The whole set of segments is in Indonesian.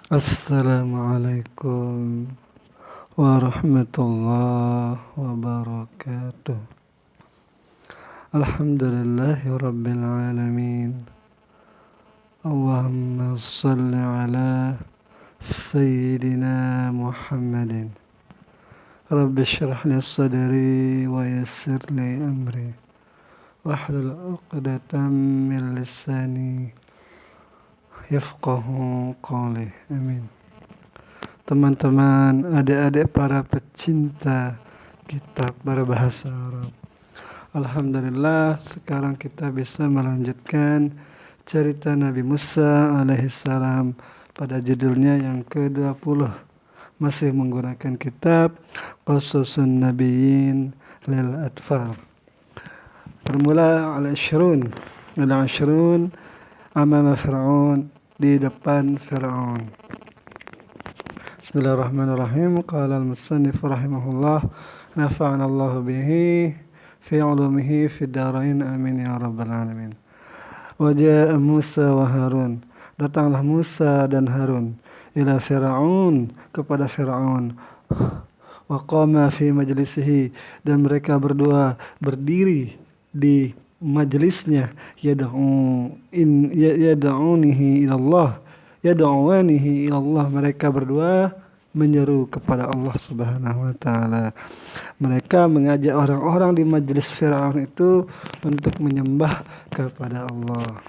Assalamualaikum warahmatullahi wabarakatuh. Alhamdulillahi rabbil alamin. Allahumma salli ala sayyidina Muhammadin. Rabbi shrah li sadri wa yassir li amri. Wahlul 'uqdatam min lisani yafqahu qawli. Amin. Teman-teman, adik-adik para pecinta kitab berbahasa Arab. Alhamdulillah, sekarang kita bisa melanjutkan cerita Nabi Musa alaihissalam pada judulnya yang ke-20. Masih menggunakan kitab Qasusun Nabiyyin lil Atfal. Bermula al-ashrun amama Fir'aun, di depan Fir'aun. Bismillahirrahmanirrahim. Qala al-musannif rahimahullah, nafa'ana Allah bihi fi ulumihi fi darain, amin ya rabbal alamin. Wa ja'a Musa wa Harun, datanglah Musa dan Harun, ila Fir'aun, kepada Fir'aun. Wa qama fi majlisihi, dan mereka berdua berdiri di majlisnya, yad'unihi ilallah, yad'uanihi ilallah, mereka berdua menyeru kepada Allah Subhanahu wa taala. Mereka mengajak orang-orang di majlis Firaun itu untuk menyembah kepada Allah.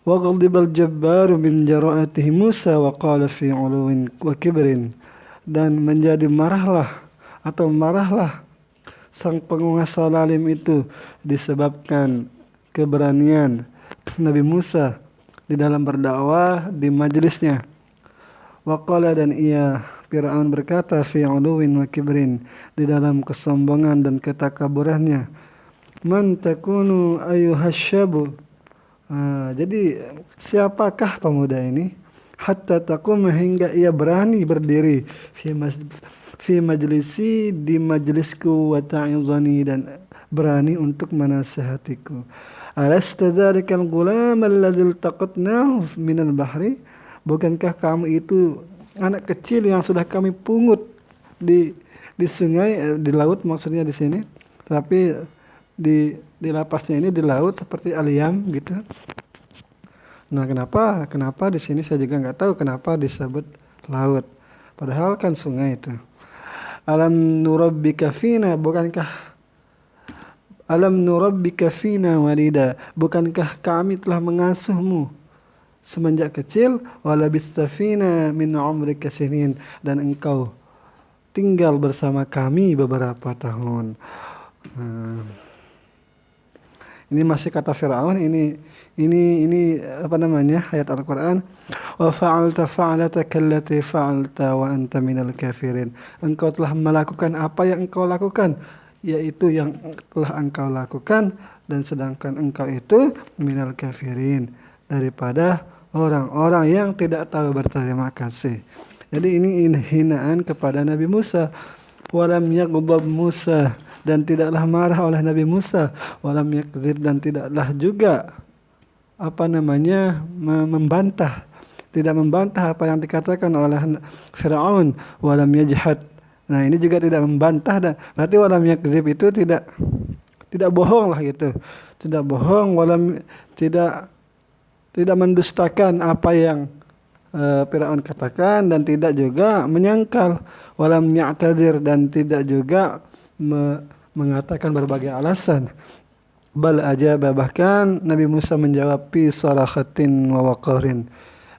Wa ghadibal jabbaru min jara'atihi Musa wa qala fi 'uluwin wa kibrin, dan menjadi marahlah sang penguasa zalim itu disebabkan keberanian Nabi Musa di dalam berdakwah di majelisnya. Waqala, dan ia Fir'aun berkata, fi 'uluwin wa kibrin, di dalam kesombongan dan ketakaburannya, man takunu ayyuhasyabu, jadi siapakah pemuda ini, hatta taqum, hingga ia berani berdiri, fi majlisi, di majlisku, wa ta'izani, dan berani untuk menasihatiku. Alasta dzalikal gulam alladzi iltaqatnahu minal bahri, bukankah kamu itu anak kecil yang sudah kami pungut di sungai, di laut maksudnya di sini, tapi di lapasnya ini di laut seperti Al-Yam gitu. Nah, kenapa di sini saya juga nggak tahu kenapa disebut laut, padahal kan sungai itu. Alam nurabbika fina, walida, bukankah kami telah mengasuhmu semenjak kecil, walabista fina min umrika sinin, dan engkau tinggal bersama kami beberapa tahun. Ini masih kata Firaun, ini apa namanya, ayat Al-Qur'an, wa fa'alta fa'lataka allati fa'alta wa anta minal kafirin, engkau telah melakukan apa yang engkau lakukan, yaitu yang telah engkau lakukan, dan sedangkan engkau itu minal kafirin, daripada orang-orang yang tidak tahu berterima kasih. Jadi ini hinaan kepada Nabi Musa. Walam yaghdab Musa, dan tidaklah marah oleh Nabi Musa. Walam yakdzib, dan tidaklah juga membantah, tidak membantah apa yang dikatakan oleh Fir'aun. Walam yajhad, nah ini juga tidak membantah, dan berarti walam yakdzib itu tidak bohong lah gitu, tidak bohong, tidak mendustakan apa yang Fir'aun katakan, dan tidak juga menyangkal. Walam ya'tadzir, dan tidak juga mengatakan berbagai alasan. Bal ajaba, bahkan Nabi Musa menjawab fi sarakhatin wa waqarin,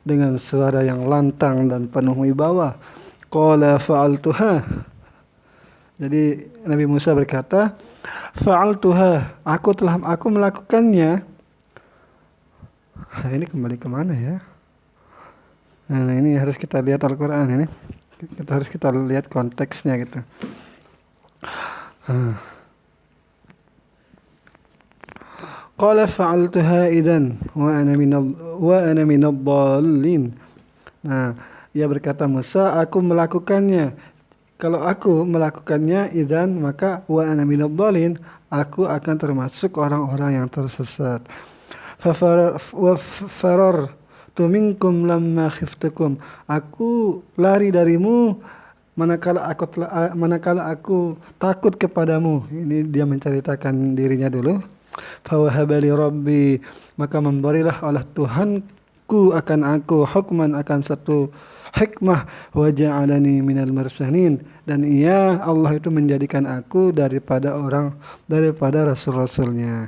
dengan suara yang lantang dan penuh wibawa. Qala fa'altuha, jadi Nabi Musa berkata, fa'altuha, aku melakukannya. Nah, ini kembali kemana ya? Nah, ini harus kita lihat Al-Quran ini. Harus kita lihat konteksnya gitu. Qala fa'altuha idzan wa ana minadh dhallin. Nah, ia berkata, Musa, aku melakukannya. Kalau aku melakukannya, idzan, maka wa ana minadh dhallin, aku akan termasuk orang-orang yang tersesat. Fafarartu minkum lamma khiftukum. Aku lari darimu manakala aku takut kepadamu. Ini dia menceritakan dirinya dulu. Fawahabali Rabbi, maka memberilah oleh Tuhanku akan aku hukman, akan satu hikmah, wa ja'alani minal mursalin, dan Allah itu menjadikan aku daripada rasul-rasulnya.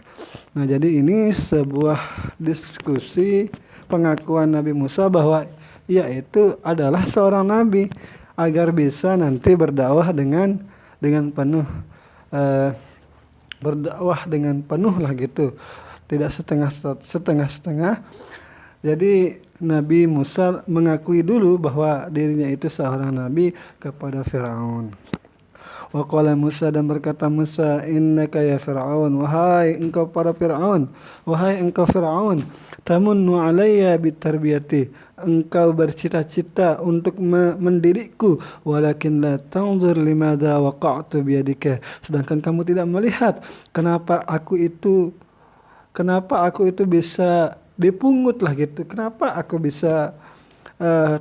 Nah, jadi ini sebuah diskusi pengakuan Nabi Musa bahwa ia itu adalah seorang nabi, agar bisa nanti berdakwah dengan penuh, berdakwah dengan penuh lah gitu, tidak setengah-setengah. Jadi Nabi Musa mengakui dulu bahwa dirinya itu seorang nabi kepada Firaun. Wa qala Musa, dan berkata Musa, innaka ya Fir'aun, wahai engkau para Fir'aun, wahai engkau Fir'aun, tamunnu alayya bitarbiyati, engkau bercita-cita untuk mendidikku, walakin la tanzur limada waqa'tu biyadika, sedangkan kamu tidak melihat kenapa aku itu bisa dipungut lah gitu, kenapa aku bisa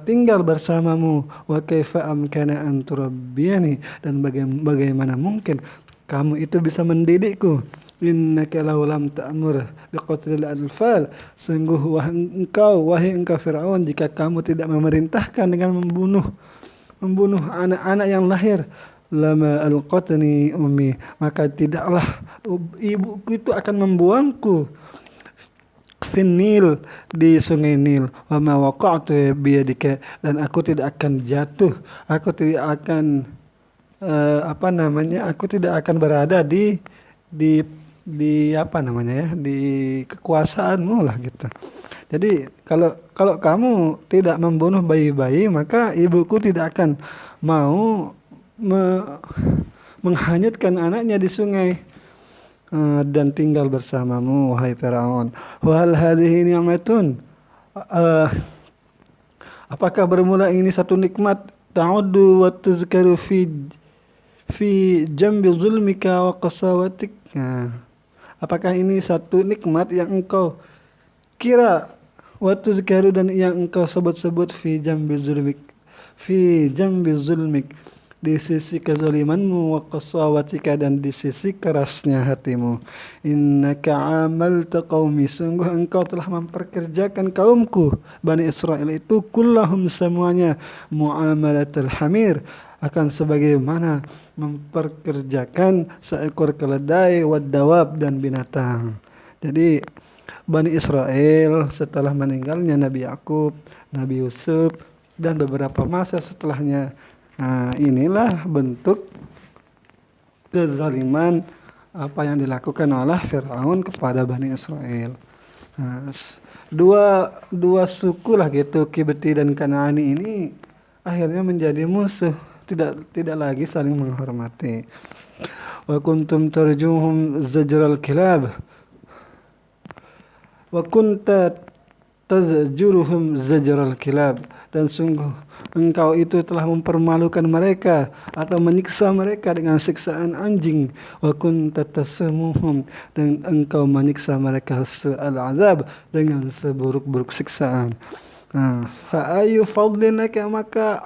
tinggal bersamamu, wa kaifa amkana an turabbiyani, dan bagaimana mungkin kamu itu bisa mendidikku, innaka law lam ta'mur biqatlil anfal, sungguh wahai engkau Firaun, jika kamu tidak memerintahkan dengan membunuh anak-anak yang lahir, lama alqatni ummi, maka tidaklah ibuku itu akan membuangku Nil, di sungai Nil, wa ma waqa'tu biyadika, dan aku tidak akan jatuh, aku tidak akan aku tidak akan berada di di kekuasaanmu lah gitu. Jadi kalau kamu tidak membunuh bayi-bayi, maka ibuku tidak akan mau menghanyutkan anaknya di sungai dan tinggal bersamamu, wahai Firaun. Wa hal hadhihi ni'matun, apakah bermula ini satu nikmat, ta'uddu wa tuzkaru fi jambi zulmika wa qasawatik. Apakah ini satu nikmat yang engkau kira, wa tuzkaru, dan yang engkau sebut-sebut fi jambi zulmik, di sisi kezalimanmu, wa qasawatika, dan di sisi kerasnya hatimu. Innaka amalta qaumi, sungguh engkau telah memperkerjakan kaumku Bani Israel itu, kullahum, semuanya, muamalatul hamir, akan sebagaimana memperkerjakan seekor keledai, wadawab, dan binatang. Jadi Bani Israel setelah meninggalnya Nabi Yakub, Nabi Yusuf, dan beberapa masa setelahnya, inilah bentuk kezaliman apa yang dilakukan oleh Firaun kepada Bani Israel. Dua suku lah gitu, Kibti dan Kanaani ini akhirnya menjadi musuh, tidak lagi saling menghormati. Wa kuntum tarjuhum zajral kilab, wa kunta tazjuruhum zajral kilab, dan sungguh engkau itu telah mempermalukan mereka atau menyiksa mereka dengan siksaan anjing. Wa kunta tasumuhum, dan engkau menyiksa mereka su'al azab, dengan seburuk-buruk siksaan. Fa ayu fadlinaka, maka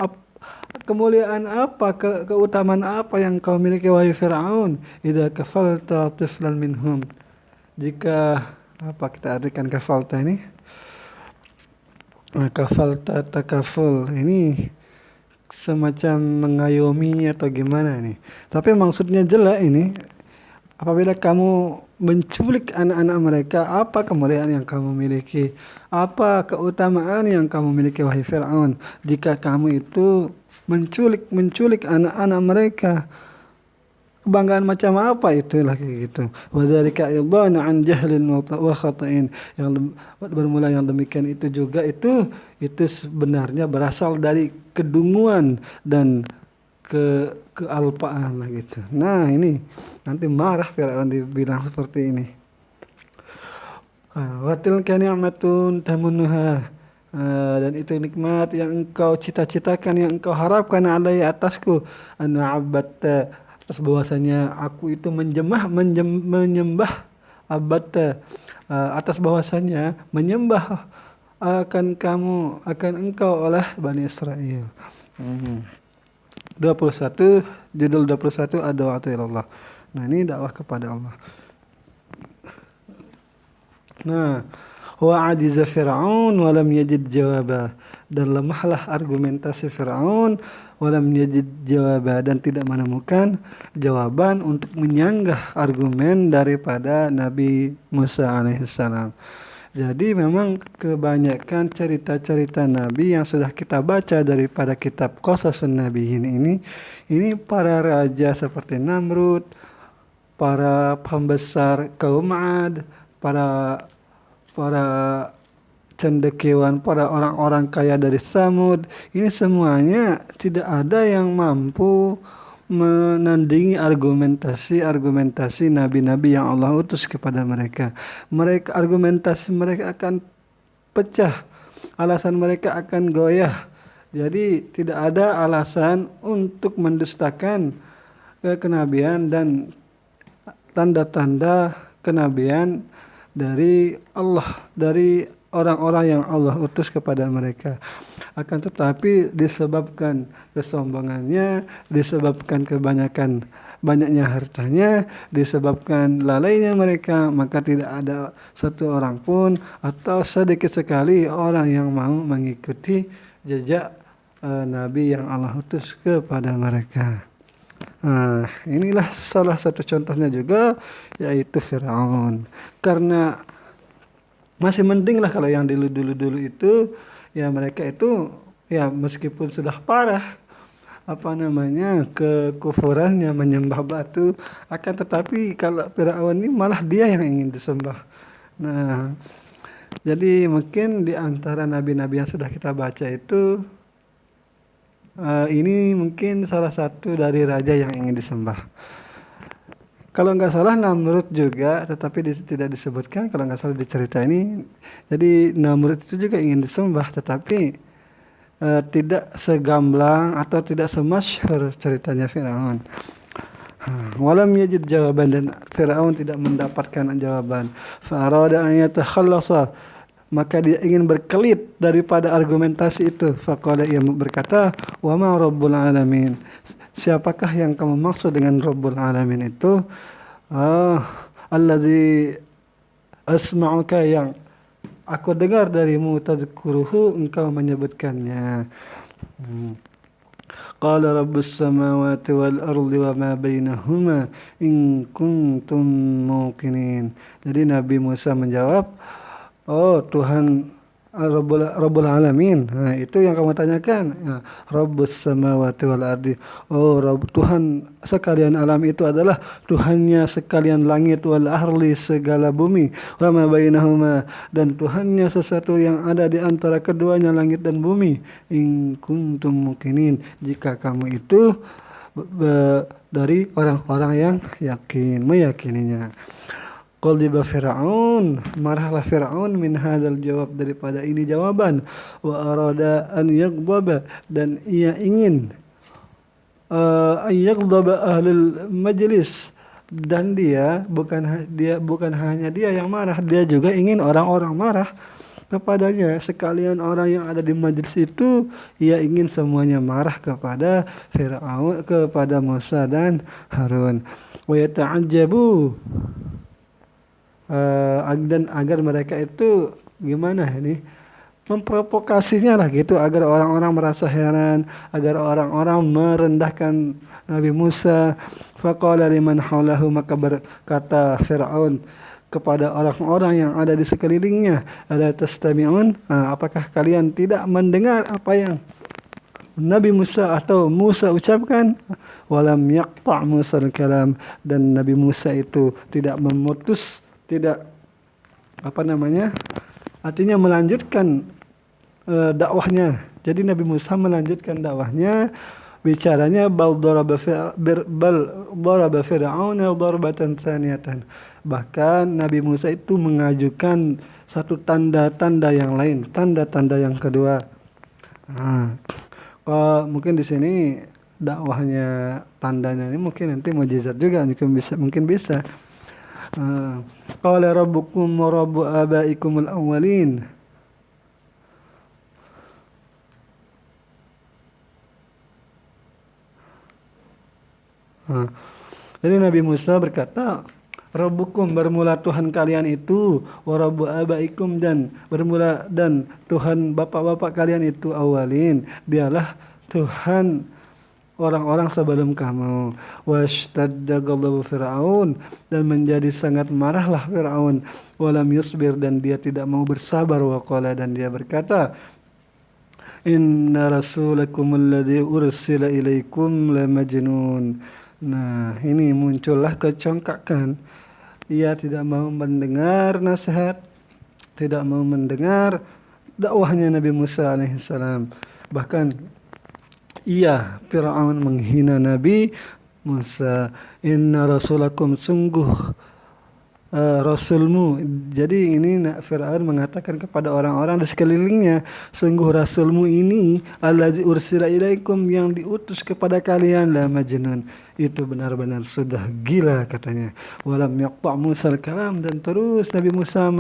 kemuliaan apa, keutamaan apa yang kau miliki, wahai Fir'aun, idza kafalta tiflan minhum, jika kita artikan kafalta ini? Kafalta takaful, ini semacam mengayomi atau gimana nih. Tapi maksudnya jelas ini, apabila kamu menculik anak-anak mereka, apa kemuliaan yang kamu miliki, apa keutamaan yang kamu miliki, wahai Fir'aun, jika kamu itu menculik anak-anak mereka. Kebanggaan macam apa itu lagi gitu. Wa dzalika aidan an jahlin wa khata'in, yang bermula yang demikian itu juga itu sebenarnya berasal dari kedunguan dan kealpaan lah gitu. Nah, ini nanti marah Firaun dibilang seperti ini. Wa tilka ni'matun tamunnuha, dan itu nikmat yang engkau cita-citakan, yang engkau harapkan, alai, atasku, ana abatta, atas bahwasanya aku itu menyembah abata, atas bahwasannya menyembah akan engkau oleh Bani Israel. 21 judul 21 ad-da'watu ilallah. Nah, ini dakwah kepada Allah. Nah, wa ajiza Fir'aun wa lam yajid jawaba, dan lemahlah argumentasi Fir'aun wa lam yajid jawaba, dan tidak menemukan jawaban untuk menyanggah argumen daripada Nabi Musa alaihissalam. Jadi memang kebanyakan cerita-cerita Nabi yang sudah kita baca daripada kitab Qasasun Nabiyyin ini para raja seperti Namrud, para pembesar kaum Ad, para cendekiawan, para orang-orang kaya dari Samud, ini semuanya tidak ada yang mampu menandingi argumentasi nabi-nabi yang Allah utus kepada mereka. Argumentasi mereka akan pecah, alasan mereka akan goyah. Jadi tidak ada alasan untuk mendustakan kenabian dan tanda-tanda kenabian dari Allah, dari orang-orang yang Allah utus kepada mereka. Akan tetapi disebabkan kesombongannya, disebabkan banyaknya hartanya, disebabkan lalainya mereka, maka tidak ada satu orang pun atau sedikit sekali orang yang mau mengikuti jejak Nabi yang Allah utus kepada mereka. Inilah salah satu contohnya juga, yaitu Fir'aun. Karena masih mending lah kalau yang dulu itu, ya mereka itu ya meskipun sudah parah kekufurannya menyembah batu, akan tetapi kalau Fir'aun ini malah dia yang ingin disembah. Nah, jadi mungkin di antara nabi-nabi yang sudah kita baca itu ini mungkin salah satu dari raja yang ingin disembah. Kalau nggak salah Namrud juga, tetapi tidak disebutkan. Kalau nggak salah di cerita ini, jadi Namrud itu juga ingin disembah, tetapi tidak segamblang atau tidak semasyhur ceritanya Firaun. Walam yajid jawaban, dan Firaun tidak mendapatkan jawaban. Fa'arada an yatakhallasa, maka dia ingin berkelit daripada argumentasi itu. Faqala, ia berkata, wa ma rabbul alamin, siapakah yang kamu maksud dengan Rabbul Alamin itu? Allazi asma'uka, yang aku dengar darimu, tadhkuruhu, engkau menyebutkannya. Qala rabbus samawati wal ardi wa ma bainahuma in kuntum muqinin. Jadi Nabi Musa menjawab, oh Tuhan Rabbul Alamin. Nah, itu yang kamu tanyakan. Nah, Rabbus samawati wal ardi. Oh, Tuhan sekalian alam itu adalah Tuhannya sekalian langit, wal ardi, segala bumi, wa ma bainahuma, dan Tuhannya sesuatu yang ada di antara keduanya, langit dan bumi. In kuntum muqinin, jika kamu itu dari orang-orang yang meyakininya. Qadiba Fir'aun, marahlah Fir'aun min hadzal jawab, daripada ini jawaban. Wa arada an yaghdaba, dan ia ingin an yaghdaba ahlul majlis, dan dia bukan hanya dia yang marah, dia juga ingin orang-orang marah kepadanya. Sekalian orang yang ada di majlis itu, ia ingin semuanya marah kepada Fir'aun, kepada Musa dan Harun. Wa yata'ajjabu, dan agar mereka itu gimana ini, memprovokasinya lah gitu, agar orang-orang merasa heran, agar orang-orang merendahkan Nabi Musa. Faqala liman haulahu, maka berkata Fir'aun kepada orang-orang yang ada di sekelilingnya, ala tastami'un, apakah kalian tidak mendengar apa yang Nabi Musa atau Musa ucapkan? Walam yaqta' Musa al-kalam, dan Nabi Musa itu tidak memutus, tidak artinya melanjutkan dakwahnya. Jadi Nabi Musa melanjutkan dakwahnya, bicaranya bal daraba Fir'aun darbatan tsaniyatan. Bahkan Nabi Musa itu mengajukan satu tanda-tanda yang lain, tanda-tanda yang kedua. Mungkin di sini dakwahnya, tandanya ini mungkin nanti mukjizat juga, mungkin bisa. Qala rabbukum wa rabbu abaikumul awwalin. Jadi Nabi Musa berkata, Rabbukum, bermula Tuhan kalian itu, wa rabbu abaikum, dan bermula dan Tuhan bapak-bapak kalian itu, awalin, dialah Tuhan orang-orang sebelum kamu. Washtadda ghadabu Fir'aun, dan menjadi sangat marahlah Fir'aun, walam yusbir, dan dia tidak mau bersabar, waqala, dan dia berkata, Inna rasulakum alladhi ursila ilaikum la majnun. Nah, ini muncullah kecongkakan. Ia tidak mau mendengar nasihat, tidak mau mendengar dakwahnya Nabi Musa alaihissalam. Bahkan ia, Fir'aun, menghina Nabi Musa. Inna rasulakum, sungguh rasulmu. Jadi ini Fir'aun mengatakan kepada orang-orang di sekelilingnya, sungguh rasulmu ini, alladzi ursila ilaikum, yang diutus kepada kalian, la majnun, itu benar-benar sudah gila, katanya. Walam yaqta' Musa al-kalam, dan terus Nabi Musa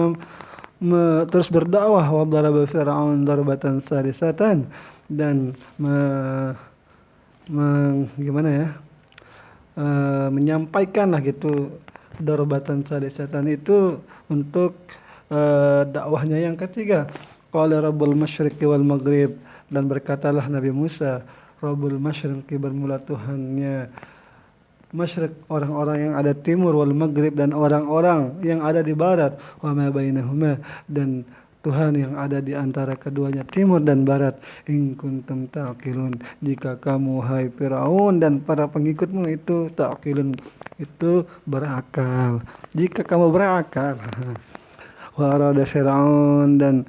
terus berdakwah. Wa daraba Fir'aun darbatan sadisatan, dan gimana ya, menyampaikan lah gitu, darbatan sadisatan itu untuk dakwahnya yang ketiga. Qala rabbul masyriqi wal maghrib, dan berkatalah Nabi Musa, Rabbul masyriqi, bermula Tuhannya masyriq, orang-orang yang ada timur, wal maghrib, dan orang-orang yang ada di barat, wa ma bainahuma, dan Tuhan yang ada di antara keduanya, timur dan barat. In kuntum ta'qilun, jika kamu, hai Firaun dan para pengikutmu itu, ta'qilun, itu berakal, jika kamu berakal. Wa arada Firaun, dan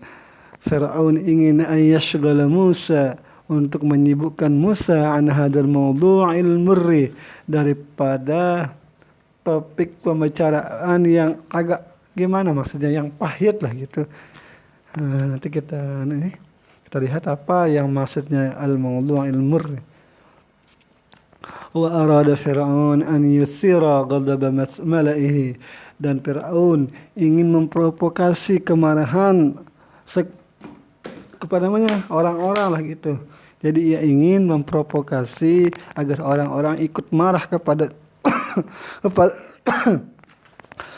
Firaun ingin ayyashghala Musa, untuk menyibukkan Musa, an hadzal mawdu'il murri, daripada topik pembicaraan yang agak gimana, maksudnya yang pahit lah gitu. Nanti kita lihat apa yang maksudnya al-mawdu'il murri. Wa arada Fir'aun an yusira ghadaba mala'ihi, dan Fir'aun ingin memprovokasi kemarahan kepada orang-orang lah gitu. Jadi ia ingin memprovokasi agar orang-orang ikut marah kepada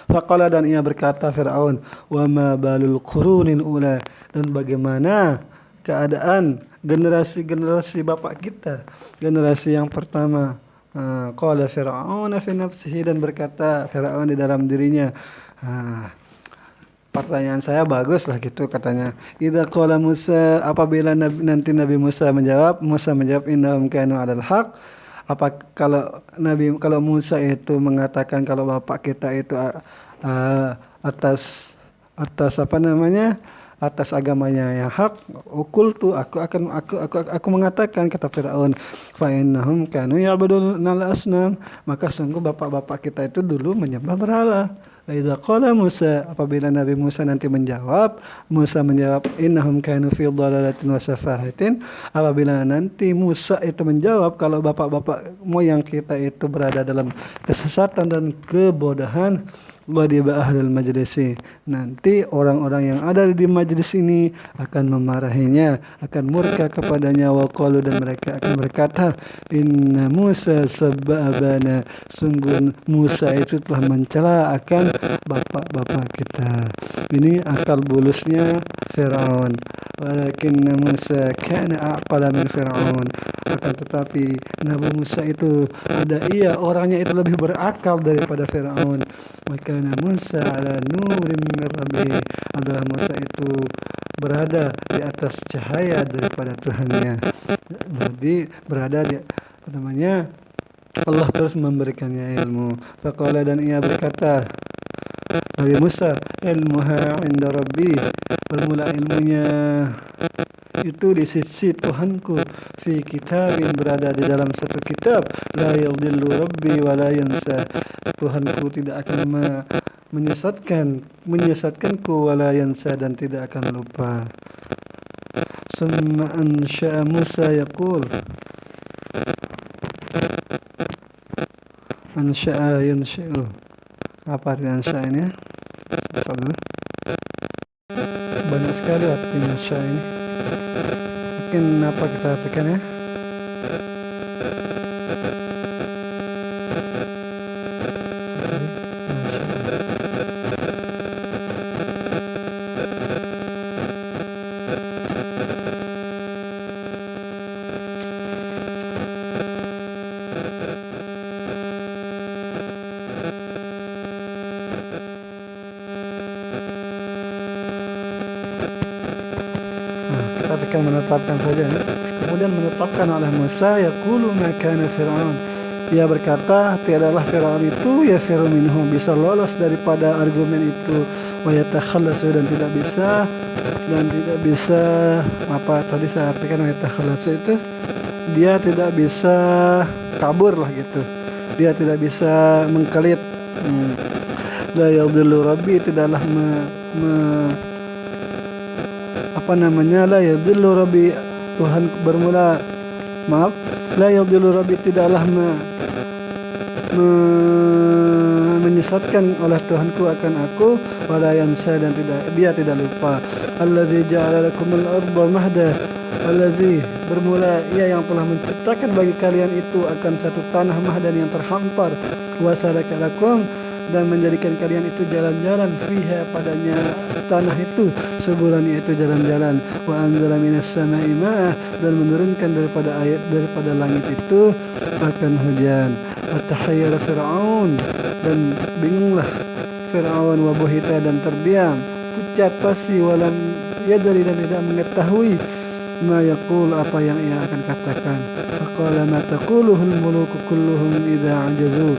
Faqala, dan ia berkata Fir'aun, wa ma balul qurunil ula, dan bagaimana keadaan generasi-generasi bapak kita, generasi yang pertama. Qala Fir'aun fi nafsihi, dan berkata Fir'aun di dalam dirinya, pertanyaan saya bagus lah gitu, katanya. Idza qala Musa, apabila nanti Nabi Musa menjawab innahum kanu 'alal haq, apa kalau Musa itu mengatakan kalau bapak kita itu atas atas agamanya yang hak, aku mengatakan, kata Firaun, fa innahum kanu ya'buduna al-asnam, maka sungguh bapak-bapak kita itu dulu menyembah berhala. Idza qala Musa, apabila Nabi Musa nanti menjawab innahum kanu fi dhalalatin wa safahatin, apabila nanti Musa itu menjawab kalau bapak-bapak moyang kita itu berada dalam kesesatan dan kebodohan, ghadiba ahlul majlisi, nanti orang-orang yang ada di majlis ini akan memarahinya, akan murka kepadanya, wa qalu, dan mereka akan berkata, inna Musa sababana, sungguh Musa itu telah mencela akan bapak-bapak kita. Ini akal bulusnya Firaun. Walakinna Musa kana aqala min Firaun, akan tetapi Nabi Musa itu orangnya itu lebih berakal daripada Firaun. Maka Musa ala nurim min rabbih, adalah Musa itu berada di atas cahaya daripada Tuhannya. Jadi berada di Allah terus memberikannya ilmu. Faqala, dan ia berkata Nabi Musa, ilmuha inda rabbi, bermula ilmunya itu di sisi Tuhanku, fi kitabin, berada di dalam satu kitab, la yadhillu rabbi wa la yansa, Tuhanku tidak akan menyesatkanku, wa la yansa, dan tidak akan lupa. Summa ansha'a Musa yaqul, ansha'a yunshi'u, Apa artinya sya ini? Banyak sekali artinya sya ini. Mungkin apa kita artikan ya? Kita akan menetapkan saja ya. Kemudian menetapkan oleh Musa yaqulu ma kana Fir'aun. Dia berkata, tiadalah Fir'aun itu yafiru minhum, bisa lolos daripada argumen itu, wa yatakhallasu, dan tidak bisa apa tadi saya artikan wa yatakhallasu itu dia tidak bisa kabur lah gitu. Dia tidak bisa mengkelit. La yadhillu rabbi, tidaklah la yadhillu rabbi, Tuhan bermula maaf la yadhillu rabbi, tidaklah menyesatkan oleh Tuhanku akan aku, wala yansa, dan dia tidak lupa. Allazi ja'ala lakumul arda mahda, allazi bermula ia yang telah menciptakan bagi kalian itu akan satu tanah mahdan yang terhampar, wa salaka lakum, dan menjadikan kalian itu jalan-jalan fiha padanya tanah itu, subulan yaitu jalan-jalan, wa anzala minas sama'i ma'ah, dan menurunkan daripada langit itu akan hujan. Wa tahayyara Fir'aun, dan bingunglah Fir'aun, wa buhita, dan terdiam, pucat pasi, walam yadri, dan tidak mengetahui ma yaqul, apa yang ia akan katakan. Faqala ma taquluhul muluku kulluhum idza ajazu,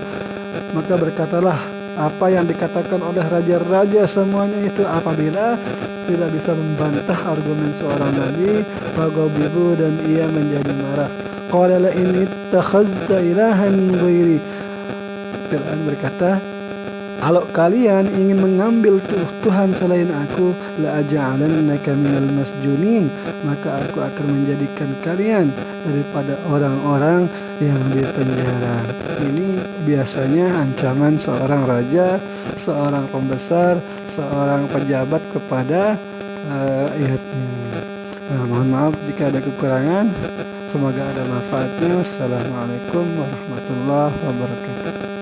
maka berkatalah apa yang dikatakan oleh raja-raja semuanya itu apabila tidak bisa membantah argumen seorang nabi. Faghadibu, dan ia menjadi marah. Qala la in ittakhadhta ilahan ghairi, Fir'aun berkata, kalau kalian ingin mengambil Tuhan selain aku, la aja'alannaka minal masjunin, maka aku akan menjadikan kalian daripada orang-orang yang dipenjara. Ini biasanya ancaman seorang raja, seorang pembesar, seorang pejabat kepada rakyatnya. Mohon maaf jika ada kekurangan. Semoga ada manfaatnya. Assalamualaikum warahmatullahi wabarakatuh.